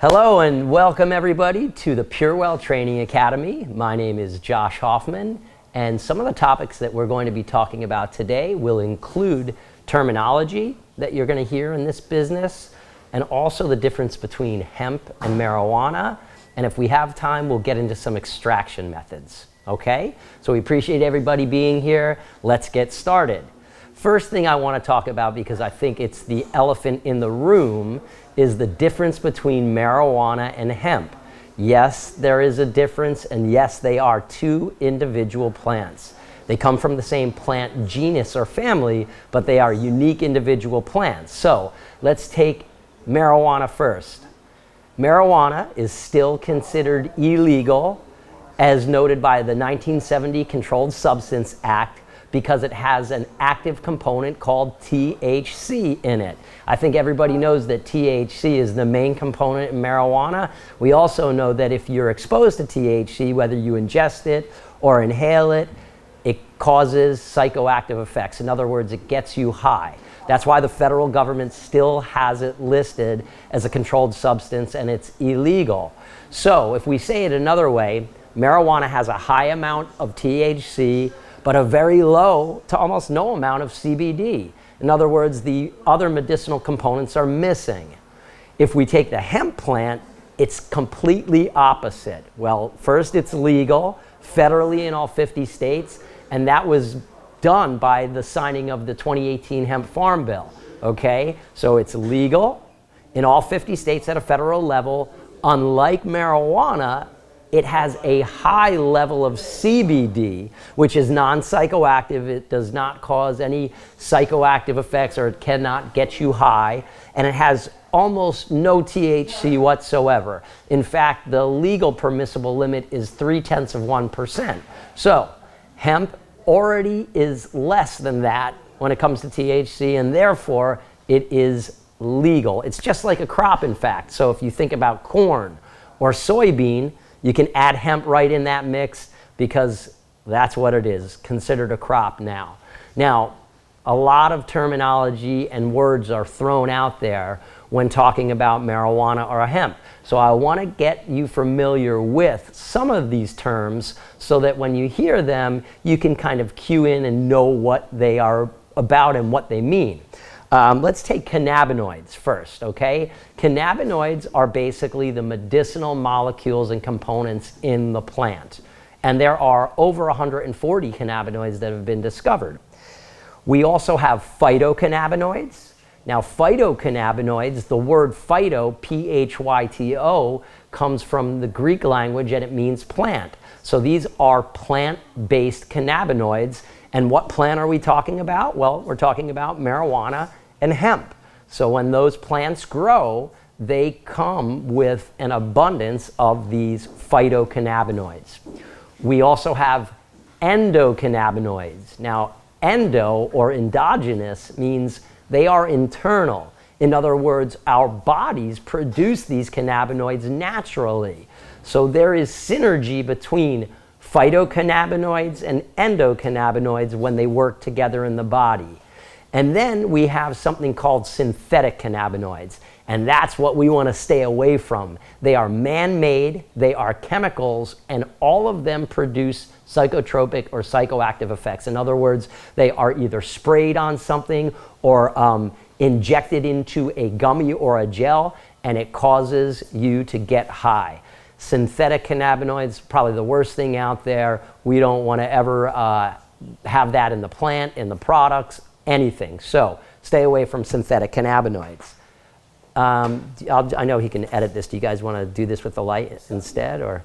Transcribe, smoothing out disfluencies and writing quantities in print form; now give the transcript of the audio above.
Hello and welcome everybody to the PureWell Training Academy. My name is Josh Hoffman, and some of the topics that we're going to be talking about today will include terminology that you're going to hear in this business, and also the difference between hemp and marijuana. And if we have time, we'll get into some extraction methods. Okay? So we appreciate everybody being here. Let's get started. First thing I want to talk about, because I think it's the elephant in the room, is the difference between marijuana and hemp. Yes, there is a difference, and yes, they are two individual plants. They come from the same plant genus or family, but they are unique individual plants. So let's take marijuana first. Marijuana is still considered illegal, as noted by the 1970 Controlled Substance Act, because it has an active component called THC in it. I think everybody knows that THC is the main component in marijuana. We also know that if you're exposed to THC, whether you ingest it or inhale it, it causes psychoactive effects. In other words, it gets you high. That's why the federal government still has it listed as a controlled substance, and it's illegal. So if we say it another way, marijuana has a high amount of THC, but a very low to almost no amount of CBD. In other words, the other medicinal components are missing. If we take the hemp plant, it's completely opposite. Well, first, it's legal federally in all 50 states, and that was done by the signing of the 2018 Hemp Farm Bill. Okay? So it's legal in all 50 states at a federal level. Unlike marijuana, it has a high level of CBD, which is non-psychoactive. It does not cause any psychoactive effects, or it cannot get you high. And it has almost no THC whatsoever. In fact, the legal permissible limit is 0.3%. So hemp already is less than that when it comes to THC, and therefore it is legal. It's just like a crop, in fact. So if you think about corn or soybean, you can add hemp right in that mix, because that's what it is, considered a crop now. Now, a lot of terminology and words are thrown out there when talking about marijuana or hemp. So I want to get you familiar with some of these terms so that when you hear them, you can kind of cue in and know what they are about and what they mean. Let's take cannabinoids first, okay? Cannabinoids are basically the medicinal molecules and components in the plant. And there are over 140 cannabinoids that have been discovered. We also have phytocannabinoids. Now, phytocannabinoids, the word phyto, P-H-Y-T-O, comes from the Greek language, and it means plant. So these are plant-based cannabinoids. And what plant are we talking about? Well, we're talking about marijuana and hemp. So when those plants grow, they come with an abundance of these phytocannabinoids. We also have endocannabinoids. Now, endo or endogenous means they are internal. In other words, our bodies produce these cannabinoids naturally. So there is synergy between phytocannabinoids and endocannabinoids when they work together in the body. And then we have something called synthetic cannabinoids, and that's what we want to stay away from. They are man-made, they are chemicals, and all of them produce psychotropic or psychoactive effects. In other words, they are either sprayed on something or injected into a gummy or a gel, and it causes you to get high. Synthetic cannabinoids, probably the worst thing out there. We don't want to ever have that in the plant, in the products, anything. So stay away from synthetic cannabinoids. I know he can edit this. Do you guys want to do this with the light instead, or?